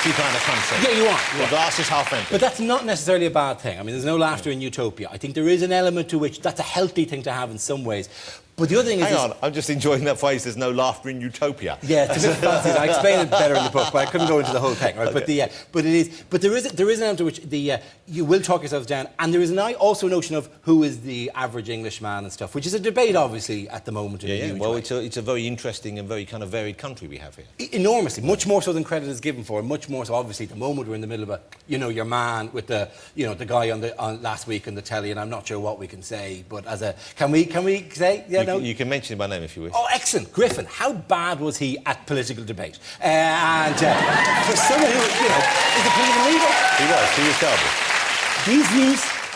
empty kind of country. Yeah, you are. The glass is half empty. But that's not necessarily a bad thing. I mean, there's no laughter in utopia. I think there is an element to which that's a healthy thing to have in some ways. But the other thing is... Hang on, I'm just enjoying that phrase, there's no laughter in utopia. Yeah, it's a bit fancy. I explain it better in the book, but I couldn't go into the whole thing, right? Okay. But there is an element to which you will talk yourselves down, and there is also a notion of who is the average Englishman and stuff, which is a debate, obviously, at the moment. Well, it's a very interesting and very kind of varied country we have here. Enormously, much more so than credit is given for, and much more so, obviously, at the moment we're in the middle of a, your man with the, the guy on last week on the telly, and I'm not sure what we can say, but can we say? You can mention my name if you wish. Oh, excellent. Griffin, how bad was he at political debate? For someone who, is a political leader... He was terrible.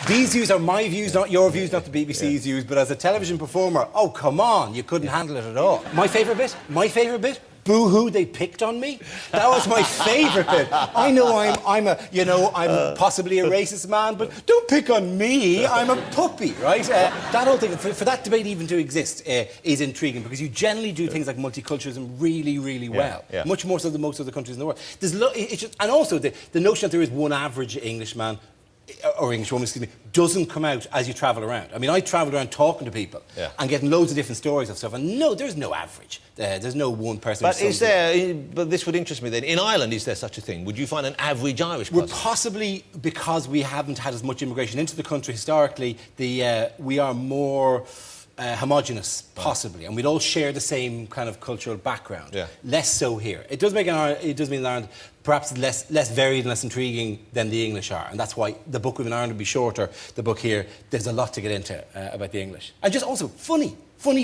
These views are my views, not your views, not the BBC's views, but as a television performer, oh, come on, you couldn't handle it at all. My favourite bit? Boo-hoo, they picked on me. That was my favourite bit. I know I'm possibly a racist man, but don't pick on me. I'm a puppy, right? That whole thing, for that debate even to exist, is intriguing because you generally do things like multiculturalism really, really well. Yeah. Much more so than most of the countries in the world. And also the notion that there is one average Englishman or Englishwoman, excuse me, doesn't come out as you travel around. I mean, I travelled around talking to people and getting loads of different stories of stuff, and no, there's no average. There's no one person. But but this would interest me then. In Ireland, is there such a thing? Would you find an average Irish person? Well, possibly because we haven't had as much immigration into the country historically, we are more homogenous, possibly, and we'd all share the same kind of cultural background. Yeah. Less so here. It does mean Ireland perhaps less varied and less intriguing than the English are, and that's why the book in Ireland would be shorter. The book here, there's a lot to get into about the English, and just also funny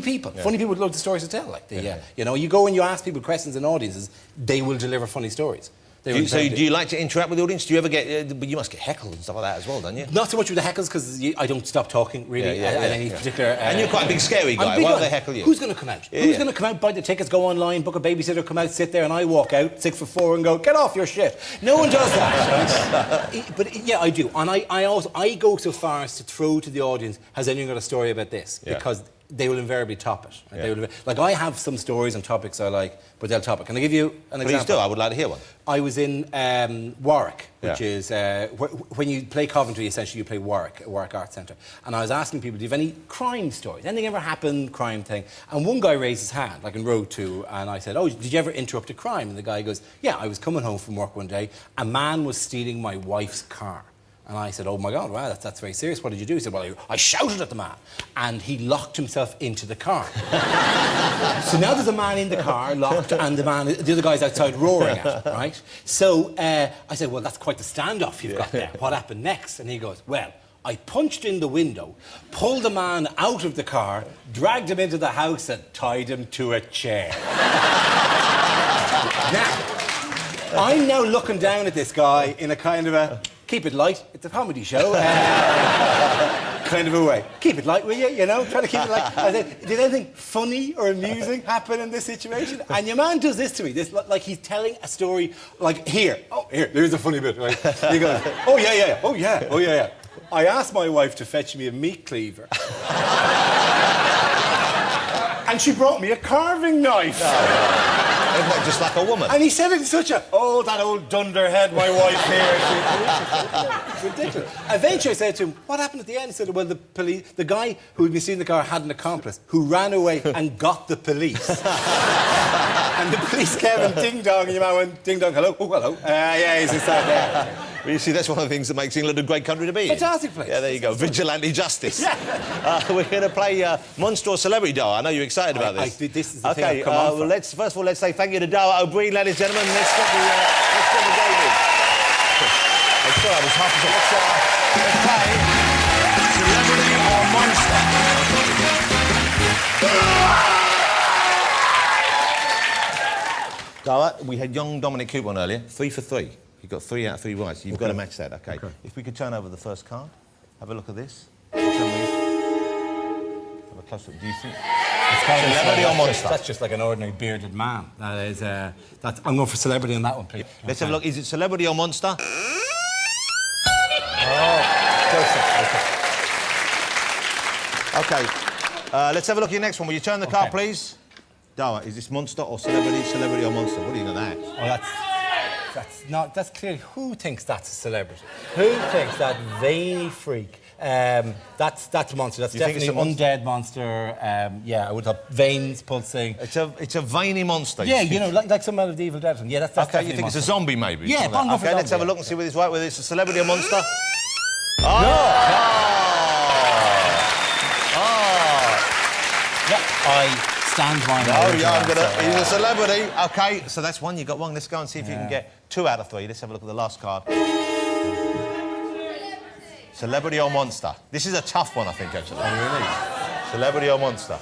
people. Yeah. Funny people with loads of stories to tell. Like you go and you ask people questions in audiences, they will deliver funny stories. Do you like to interact with the audience? Do you ever get... but you must get heckled and stuff like that as well, don't you? Not so much with the heckles, because I don't stop talking, really, at any particular... and you're quite a big, scary guy. Why would they heckle you? Who's going to come out? Who's going to come out, buy the tickets, go online, book a babysitter, come out, sit there, and I walk out, 6'4", and go, get off your shit. No one does that, right? But, yeah, I do. And I go so far as to throw to the audience, has anyone got a story about this? Because they will invariably top it. Right? Like, I have some stories and topics I like, but they'll top it. Can I give you an example? Please do. I would like to hear one. I was in Warwick, which is... when you play Coventry, essentially, you play Warwick Arts Centre. And I was asking people, do you have any crime stories? Anything ever happened, crime thing? And one guy raised his hand, like in row 2, and I said, oh, did you ever interrupt a crime? And the guy goes, yeah, I was coming home from work one day, a man was stealing my wife's car. And I said, oh, my God, wow, that's very serious. What did you do? He said, well, I shouted at the man. And he locked himself into the car. So now there's a man in the car, locked, and the other guy's outside roaring at him, right? So I said, well, that's quite the standoff you've got there. What happened next? And he goes, well, I punched in the window, pulled the man out of the car, dragged him into the house and tied him to a chair. Now, I'm now looking down at this guy in a kind of a... Keep it light. It's a comedy show. Kind of a way. Keep it light, will you? Try to keep it light. I said, did anything funny or amusing happen in this situation? And your man does this to me. Like he's telling a story, like, here, there's a funny bit, right? He goes, oh, yeah. I asked my wife to fetch me a meat cleaver. And she brought me a carving knife. Isn't that just like a woman? And he said it in such a, oh, that old dunderhead, my wife here. It's ridiculous. Eventually I said to him, what happened at the end? He said, well, the guy who had been stealing the car had an accomplice who ran away and got the police. And the police came and ding-dong, and your man went, ding-dong, hello, oh, hello. He's just sat there. Well, you see, that's one of the things that makes England a great country to be in. Fantastic place. Yeah, there you go. Vigilante justice. Yeah. We're going to play Monster or Celebrity, Dara. I know you're excited about this. This is the thing I've come on for. First of all, let's say thank you to Dara O'Brien, ladies and gentlemen. Let's get the game in. I'm sorry, I was half a let's play Celebrity or Monster. Dara, we had young Dominic Cooper on earlier, 3 for 3. You've got 3 out of 3 right, so you've got to match that, okay. If we could turn over the first card, have a look at this. Have a close look. Do you think... Celebrity or Monster? That's just like an ordinary bearded man. That is, I'm going for celebrity on that one, please. Let's have a look. Is it Celebrity or Monster? Okay. Let's have a look at your next one. Will you turn the card, please? Dara, is this Monster or Celebrity? Celebrity or Monster? What do you got that? Oh, that's... That's clearly... Who thinks that's a celebrity? Who thinks that veiny freak? That's a monster. That's definitely an undead monster. Yeah, I would have veins pulsing. It's a veiny monster. Yeah, you know, like some out of the Evil Dead. Yeah, that's okay, you think it's a zombie, maybe? Yeah, okay, let's have a look and see whether it's right. Whether it's a celebrity or monster. Oh! Yeah, I stand by my he's a celebrity. Okay, so that's one you got wrong. Let's go and see if you can get 2 out of 3. Let's have a look at the last card. Celebrity or monster? This is a tough one, I think, actually. Oh, really? Celebrity or monster?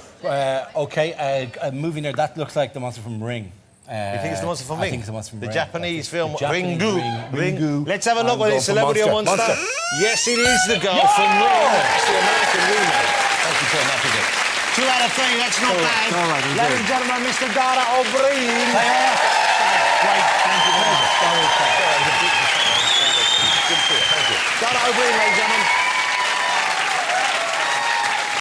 Okay, a movie there, that looks like the monster from Ring. You think it's the monster from Ring? I think it's the monster from Ring. The Japanese film, Ringu. Let's have a look whether it's celebrity or monster. Yes, it is the girl from Ring. It's the American remake. Thank you for that, is it? 2 out of 3, that's not bad. Ladies and gentlemen, Mr. Dara O'Brien. Great, thank you very much.